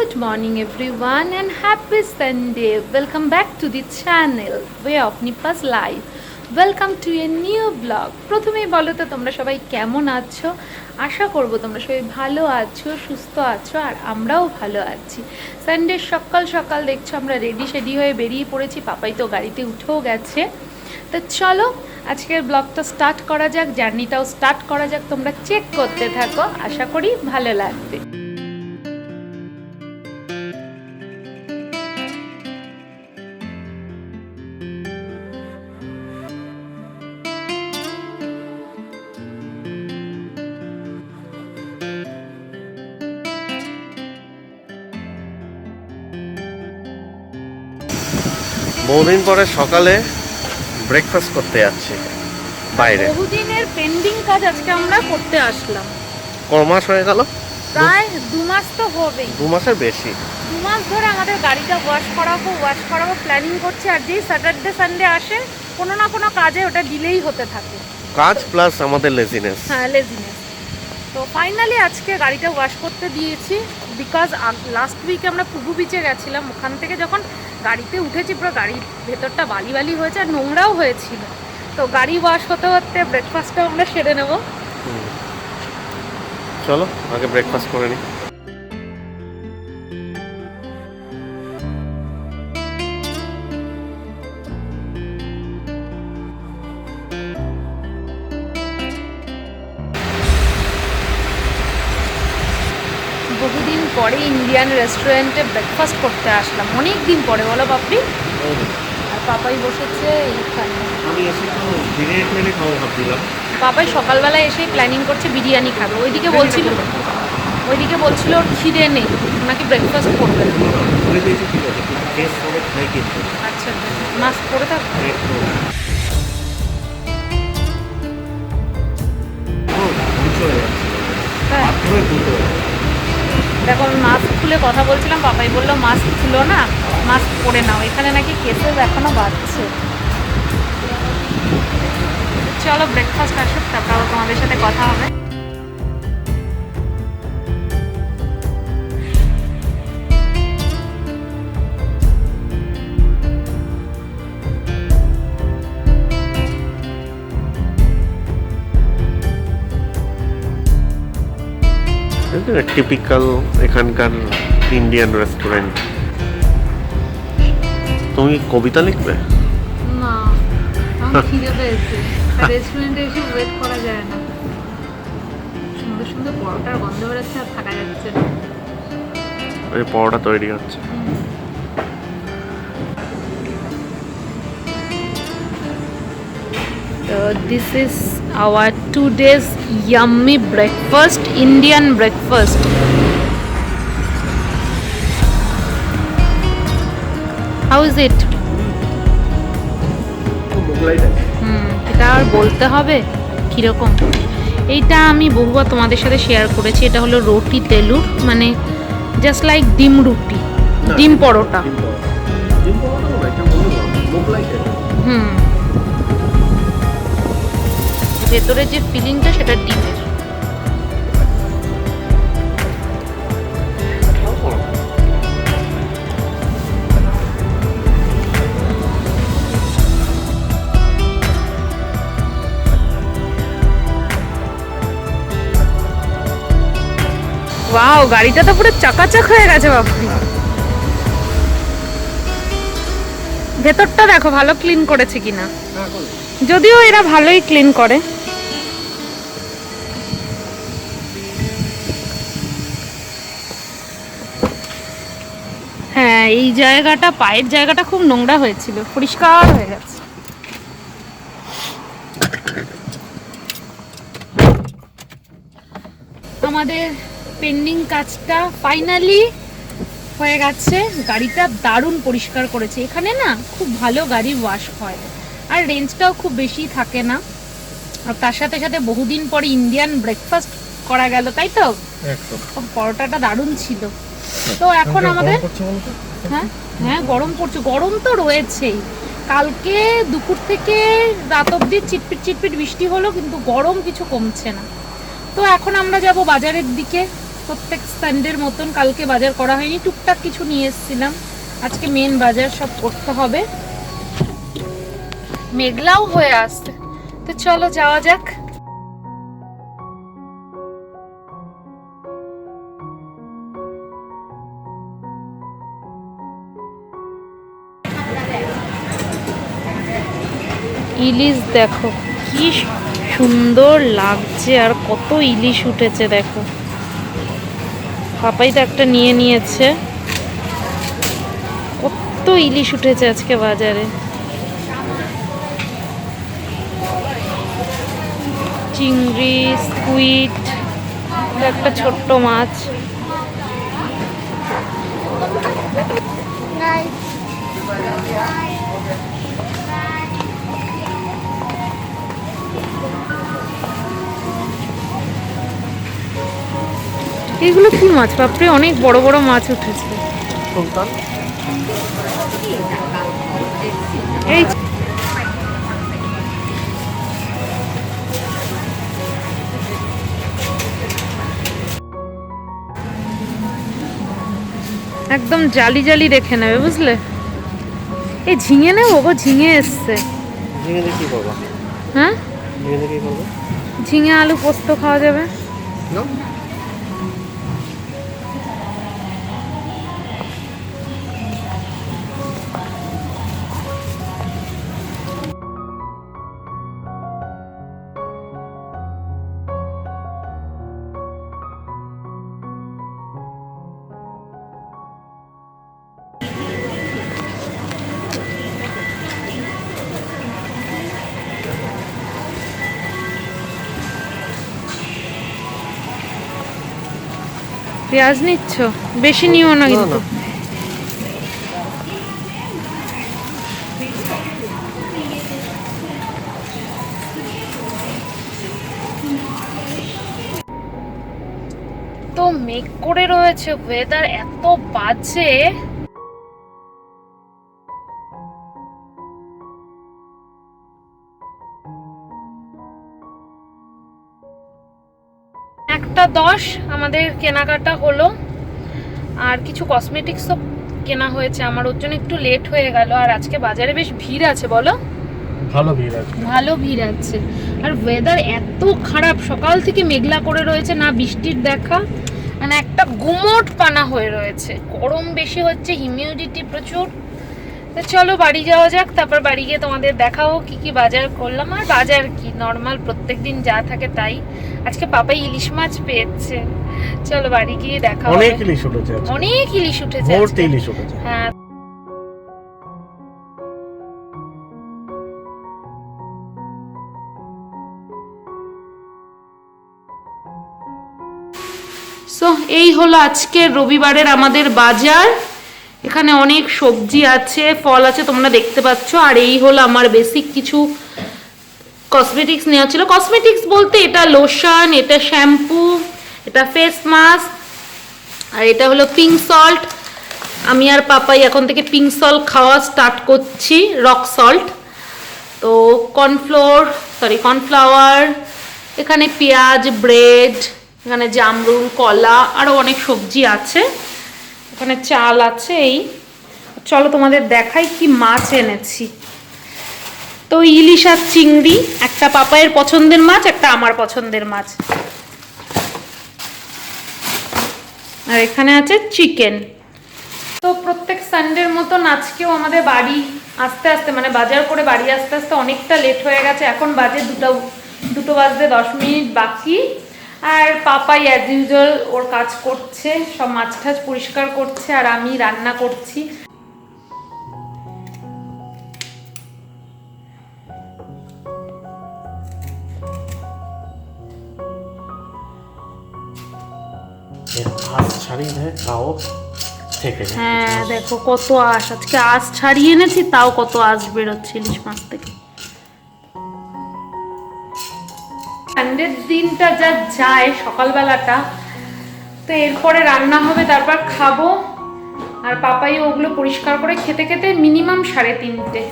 Good morning everyone and happy Sunday. Welcome back to the channel Way of Nipa's Life. Welcome to a new vlog. প্রথমেই বলো তো তোমরা সবাই কেমন আছো? আশা করব তোমরা সবাই ভালো আছো, সুস্থ আছো আর আমরাও ভালো আছি। সানডে সকাল সকাল দেখছো আমরা রেডি হয়ে বেরিয়ে পড়েছি। পাপাই তো গাড়িতে উঠেও গেছে। তো চলো আজকের ব্লগটা স্টার্ট করা যাক, জার্নিটাও স্টার্ট করা যাক। তোমরা চেক করতে থাকো, আশা করি ভালো লাগবে। বহুদিন পরে সকালে ব্রেকফাস্ট করতে যাচ্ছি বাইরে। বহুদিনের পেন্ডিং কাজ আজকে আমরা করতে আসলাম। ক মাস হয়ে গেল? প্রায় 2 মাস তো হবেই। 2 মাসের বেশি। 2 মাস ধরে আমাদের গাড়িটা ওয়াশ করাবো প্ল্যানিং করছি। আর যেই স্যাটারডে সানডে আসে কোনো না কোনো কাজে ওটা ডিলেই হতে থাকে। কাজ প্লাস আমাদের লেজিনেস। হ্যাঁ, লেজিনেস। তো ফাইনালি আজকে গাড়িটা ওয়াশ করতে দিয়েছি। বিকজ লাস্ট উইকে আমরা পুবু বিচে গেছিলাম, ওখান থেকে যখন গাড়িতে উঠেছি পুরো গাড়ির ভেতরটা বালি হয়েছে আর নোংরাও হয়েছিল। তো গাড়ি ওয়াশ হতে হতে ব্রেকফাস্টটাও আমরা সেরে নেব। চলো আগে ব্রেকফাস্ট করে নিই। বহুদিন পরে ইন্ডিয়ান রেস্টুরেন্টে ব্রেকফাস্ট করতে আসলাম, অনেক দিন পরে, বলো পাপড়ি? আর পাপাই বসেছে এইখানে। আমি এসে তো বিরিয়ানি খাবো ভাবছিলাম। পাপাই সকালবেলা এসেই প্ল্যানিং করছে বিরিয়ানি খাবে। ওইদিকে বলছিল ওর খিদে নেই, নাকি ব্রেকফাস্ট করবে। আচ্ছা, মাস্ক পরে থাকবে। হ্যাঁ, দেখো আমি মাস্ক খুলে কথা বলছিলাম, পাপাই বললো মাস্ক খুলো না, মাস্ক পরে নাও। এখানে নাকি কেসেস এখনো বাড়ছে। চলো ব্রেকফাস্ট আসুক, তারপর আবার তোমাদের সাথে কথা হবে। টিপিক্যাল এখানকার ইন্ডিয়ান রেস্টুরেন্ট। তুমি কবিতা লিখবে? না, আমার খিদে পেয়েছে। রেস্টুরেন্টে এসে ওয়েট করা যায় না। সুন্দর সুন্দর পরোটার গন্ধ বেরোচ্ছে, আর থাকা যাচ্ছে না। এই পরোটা তৈরি হচ্ছে। So this is our today's yummy breakfast, Indian breakfast. How is it? এটা আর বলতে হবে কীরকম। এইটা আমি বহুবার তোমাদের সাথে শেয়ার করেছি। এটা হলো রুটি তেলুর, মানে জাস্ট লাইক ডিম রুটি, ডিম পরোটা। ভেতরে যে ফিলিংটা সেটা ডিমের। ওয়াও, গাড়িটা তো পুরো চাকাচাক হয়ে গেছে বাপরে। ভেতরটা দেখো ভালো ক্লিন করেছে কিনা। যদিও এরা ভালোই ক্লিন করে। হ্যাঁ, এই জায়গাটা, পায়ের জায়গাটা খুব নোংরা হয়েছিল, পরিষ্কার হয়ে গেছে। আমাদের পেন্ডিং কাজটা ফাইনালি হয়ে গেছে। গাড়িটা দারুণ পরিষ্কার করেছে। এখানে না খুব ভালো গাড়ি ওয়াশ হয়, আর রেঞ্জটাও খুব বেশি থাকে না। আর তার সাথে সাথে বহুদিন পরে ইন্ডিয়ান ব্রেকফাস্ট করা গেল, তাই তো? পরোটাটা দারুণ ছিল। তো এখন আমাদের হ্যাঁ গরম পড়ছে, গরম তো রয়েছেই। কালকে দুপুর থেকে রাত অবধি চিটপিট বৃষ্টি হলো, কিন্তু গরম কিছু কমছে না। তো এখন আমরা যাব বাজারের দিকে। প্রত্যেক সানডের মতন কালকে বাজার করা হয়নি, টুকটাক কিছু নিয়ে এসেছিলাম। আজকে মেন বাজার সব করতে হবে। মেঘলাও হয়ে আসছে, তো চলো যাওয়া যাক। ইলিশ দেখো কি সুন্দর লাগছে, আর কত ইলিশ উঠেছে দেখো। পাপাই তো একটা নিয়ে নিয়েছে। কত ইলিশ উঠেছে আজকে বাজারে। চিংড়ি, স্কুইড, একটা ছোট্ট মাছ। এগুলো কি মাছ বাপরে, অনেক বড় বড় মাছ উঠেছে। এই একদম জালি জালি রেখে নেবে, বুঝলে। এই ঝিঙে নেবো গো, ঝিঙে এসছে। ঝিঙে দিয়ে কি করবো? হ্যাঁ, ঝিঙে দিয়ে কি করবো? ঝিঙে আলু পোস্ত খাওয়া যাবে। না, পেঁয়াজ নিচ্ছ? বেশি নিও না কিন্তু। তো মেঘ করে রয়েছে, ওয়েদার এত বাজে। একটা 10 আমাদের কেনাকাটা হলো, আর কিছু কসমেটিক্সও কেনা হয়েছে আমার, ওর জন্য একটু লেট হয়ে গেল। আর আজকে বাজারে বেশ ভিড় আছে, বলো? ভালো ভিড় আছে, ভালো ভিড় আছে। আর ওয়েদার এত খারাপ, সকাল থেকে মেঘলা করে রয়েছে, না বৃষ্টির দেখা, মানে একটা গুমোট পানা হয়ে রয়েছে। গরম বেশি হচ্ছে, হিউমিডিটি প্রচুর। তো চলো বাড়ি যাওয়া যাক, তারপর বাড়ি গিয়ে তোমাদের দেখাবো কি কি বাজার করলাম। আর বাজার কি, নর্মাল প্রত্যেকদিন যা থাকে তাই। আজকে পাপাই ইলিশ মাছ পেয়েছে, চলো বাড়ি গিয়ে দেখাবো। অনেক ইলিশ উঠেছে, অনেক ইলিশ উঠেছে, ভর্তি ইলিশ উঠেছে। হ্যাঁ। সো এই হলো আজকের রবিবারের আমাদের বাজার। এখানে অনেক সবজি আছে, ফল আছে, তোমরা দেখতে পাচ্ছ। আর এই হলো আমার বেসিক কিছু কসমেটিক্স নেওয়া ছিল। কসমেটিক্স বলতে এটা লোশন, এটা শ্যাম্পু, এটা ফেস মাস্ক, আর এটা হলো পিঙ্ক সল্ট। আমি আর পাপাই এখন থেকে পিঙ্ক সল্ট খাওয়া স্টার্ট করছি, রক সল্ট। তো কর্নফ্লাওয়ার, এখানে পেঁয়াজ, ব্রেড, এখানে জামরুল, কলা, আরও অনেক সবজি আছে। এখানে চাল আছে। এই চলো তোমাদের দেখাই কি মাছ এনেছি। তো ইলিশ আর চিংড়ি, একটা পাপায়ের পছন্দের মাছ, একটা আমার পছন্দের মাছ। আর এখানে আছে চিকেন। তো প্রত্যেক সানডের মতন আজকেও আমাদের বাড়ি আস্তে আস্তে, মানে বাজার করে বাড়ি আস্তে আস্তে অনেকটা লেট হয়ে গেছে। এখন বাজে দুটো বাজতে 10 মিনিট বাকি। আর পাপাই অ্যাজ ইউজুয়াল ওর কাজ করছে, সব মাছ টাছ পরিষ্কার করছে, আর আমি রান্না করছি। হ্যাঁ দেখো কত আঁশ, আজকে আঁশ ছাড়িয়ে এনেছি, তাও কত আঁশ বেরোচ্ছে ইলিশ মাছ থেকে। সানডের দিনটা যা যায় সকালবেলাটা, তো এরপরে রান্না হবে, তারপর খাবো। আর পাপাই ওগুলো পরিষ্কার করে খেতে খেতে মিনিমাম 3:30।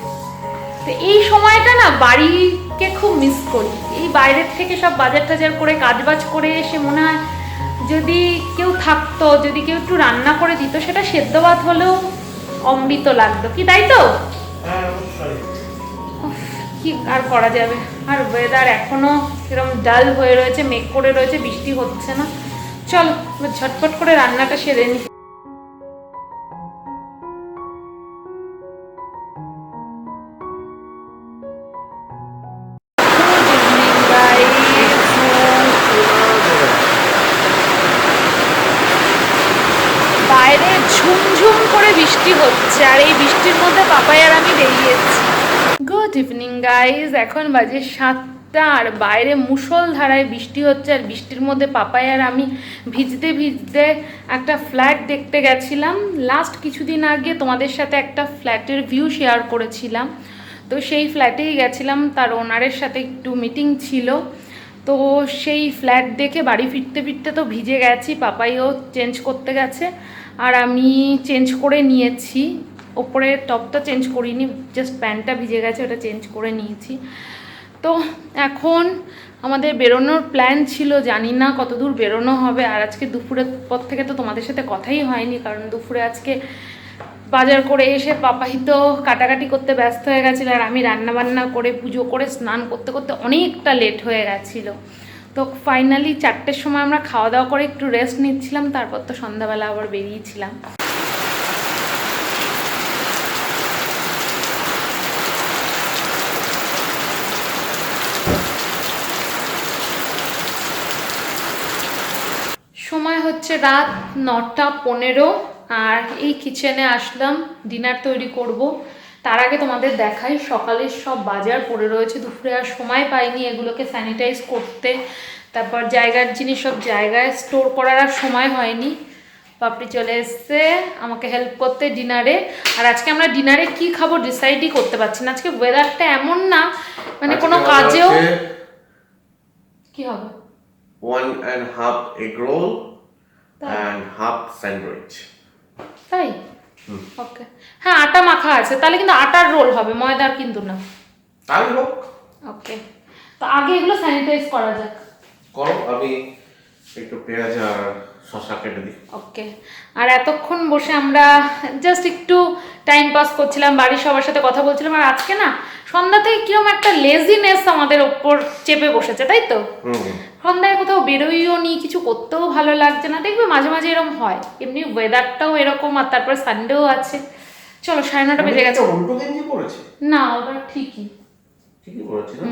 তো এই সময়টা না বাড়িকে খুব মিস করি। এই বাইরের থেকে সব বাজার টাজার করে কাজবাজ করে এসে মনে হয় যদি কেউ থাকতো, যদি কেউ একটু রান্না করে দিত, সেটা সেদ্ধ ভাত হলেও অমৃত লাগতো, কি তাই তো? উফ, কি আর করা যাবে। আর ওয়েদার এখনো এরকম ডাল হয়ে রয়েছে, মেঘ করে রয়েছে, বৃষ্টি হচ্ছে না। চল ঝটপট করে রান্নাটা সেরে নি। বাইরে ঝুমঝুম করে বৃষ্টি হচ্ছে, আর এই বৃষ্টির মধ্যে পাপাই আর আমি বেরিয়েছি। গুড ইভিনিং গাইজ, এখন বাজে 7টা, আর বাইরে মুষলধারায় বৃষ্টি হচ্ছে, আর বৃষ্টির মধ্যে পাপাই আর আমি ভিজতে ভিজতে একটা ফ্ল্যাট দেখতে গেছিলাম। লাস্ট কিছুদিন আগে তোমাদের সাথে একটা ফ্ল্যাটের ভিউ শেয়ার করেছিলাম, তো সেই ফ্ল্যাটেই গেছিলাম, তার ওনারের সাথে একটু মিটিং ছিল। তো সেই ফ্ল্যাট দেখে বাড়ি ফিরতে ফিরতে তো ভিজে গেছি, পাপাইও চেঞ্জ করতে গেছে, আর আমি চেঞ্জ করে নিয়েছি। ওপরে টপটা চেঞ্জ করিনি, জাস্ট প্যান্টটা ভিজে গেছে, ওটা চেঞ্জ করে নিয়েছি। তো এখন আমাদের বেরোনোর প্ল্যান ছিল, জানি না কত দূর বেরোনো হবে। আর আজকে দুপুরের পর থেকে তো তোমাদের সাথে কথাই হয়নি, কারণ দুপুরে আজকে বাজার করে এসে পাপাই তো কাটাকাটি করতে ব্যস্ত হয়ে গেছিলো, আর আমি রান্নাবান্না করে পুজো করে স্নান করতে করতে অনেকটা লেট হয়ে গেছিলো। তো ফাইনালি 4টের সময় আমরা খাওয়া দাওয়া করে একটু রেস্ট নিচ্ছিলাম, তারপর তো সন্ধ্যাবেলা আবার বেরিয়েছিলাম। সময় হচ্ছে রাত 9টা 15, আর এই কিচেনে আসলাম ডিনার তৈরি করব। তার আগে তোমাদের দেখাই সকালের সব বাজার পড়ে রয়েছে, দুপুরে আর সময় পাইনি এগুলোকে স্যানিটাইজ করতে, তারপর জায়গার জিনিস সব জায়গায় স্টোর করার আর সময় হয়নি। পাপড়ি চলে এসছে আমাকে হেল্প করতে ডিনারে। আর আজকে আমরা ডিনারে কি খাবো ডিসাইডই করতে পারছি না, আজকে ওয়েদারটা এমন না, মানে কোনো কাজেও কি হবে 1.5 egg roll and half sandwich. তাই ওকে, হ্যাঁ আটা মাখা আছে, তাহলে কিন্তু আটার রোল হবে, ময়দার কিন্তু না। তাই হোক, ওকে, তো আগে এগুলো স্যানিটাইজ করা যাক। করো, আমি একটু পেঁয়াজ আর শসা কেটে দিই। ওকে, আর এতক্ষণ বসে আমরা জাস্ট একটু টাইম পাস করছিলাম, বাড়ির সবার সাথে কথা বলছিলাম। আর আজকে না সন্ধ্যা থেকে কিরকম একটা লেজিনেস আমাদের ওপর চেপে বসেছে, তাই তো? সন্ধ্যায় কোথাও বেরোইও নি, কিছু করতেও ভালো লাগছে না, দেখবে মাঝে মাঝে এরকম হয়, এমনি ওয়েদারটাও এরকম, আর তারপরে সানডেও আছে। চলো 9:30 বেজে গেছে। উল্টো গেঞ্জি পরেছে? না ওটা ঠিকই পরেছে না?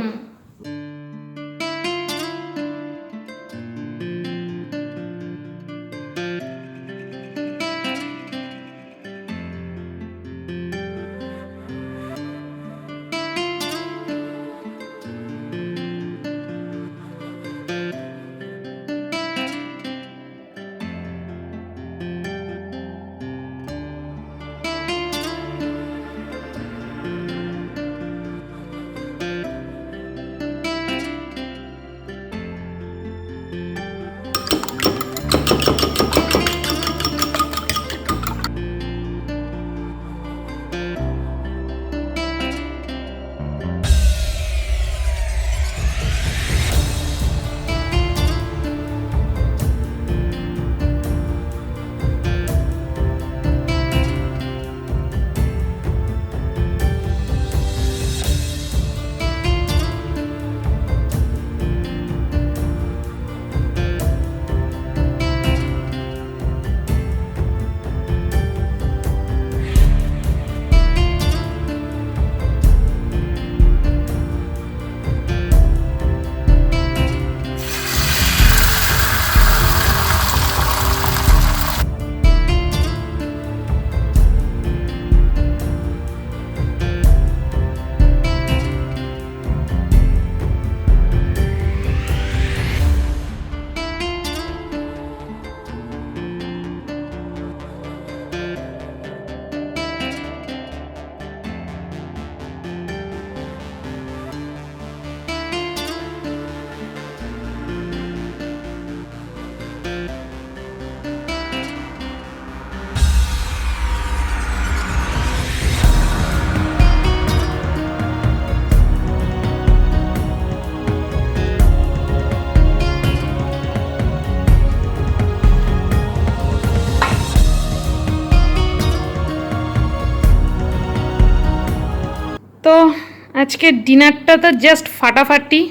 আজকের ডিনারটা তো জাস্ট ফাটাফাটি,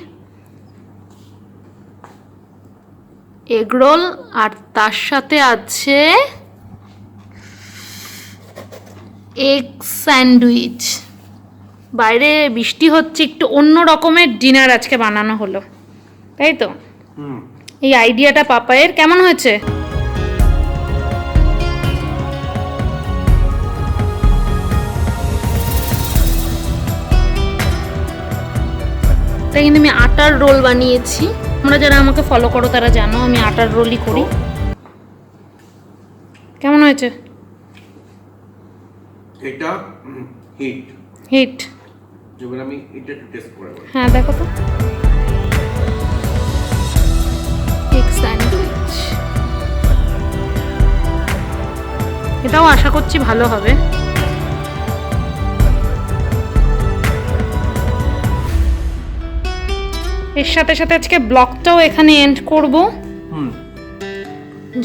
এগ রোল আর তার সাথে আছে এগ স্যান্ডউইচ। বাইরে বৃষ্টি হচ্ছে, একটু অন্য রকমের ডিনার আজকে বানানো হলো, তাই তো? এই আইডিয়াটা পাপায়ের। কেমন হয়েছে? তাই কিন্তু আমি আটার রোল বানিয়েছি। তোমরা যারা আমাকে ফলো করো তারা জানো আমি আটার রোলই করি। কেমন হয়েছে? এটা হিট হিট। যেগুলো আমি এটা একটু টেস্ট করে বলি। হ্যাঁ দেখো তো, এগ স্যান্ডউইচ। এটাও আশা করছি ভালো হবে। এর সাথে সাথে আজকে ব্লগটাও এখানে এন্ড করব।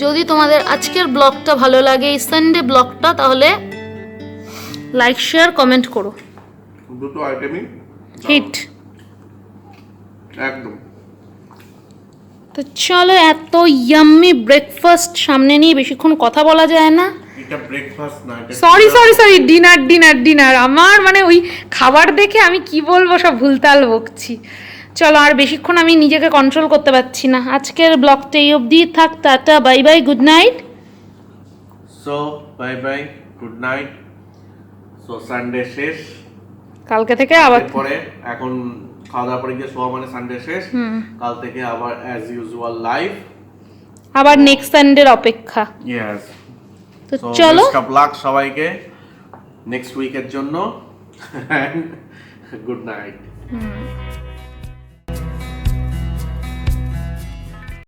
যদি তোমাদের আজকের ব্লগটা ভালো লাগে, এই সানডে ব্লগটা, তাহলে লাইক শেয়ার কমেন্ট করো। দুটো আইটেমই হিট একদম। তো চলো, এত ইয়াম্মি ব্রেকফাস্ট সামনে নিয়ে বেশিক্ষণ কথা বলা যায় না। এটা ব্রেকফাস্ট না, এটা সরি ডিনার ডিনার ডিনার। আমার মানে ওই খাবার দেখে আমি কি বলবো সব ভুলতাল বকছি। চলো, আর বেশিক্ষণ আমি নিজেকে কন্ট্রোল করতে পারছি না। আজকের ব্লগটা এই অবধি থাক। Tata, bye bye, good night. So bye bye, good night. So Sunday শেষ, কালকে থেকে আবার পরে এখন খাওয়া দাওয়া পরে গিয়ে শোয়া মানে সানডে শেষ। কাল থেকে আবার অ্যাজ ইউজুয়াল লাইভ, আবার নেক্সট সানডের অপেক্ষা। ইয়েস। তো চলো, বেস্ট অফ লাক সবাইকে নেক্সট উইকের জন্য, গুড নাইট।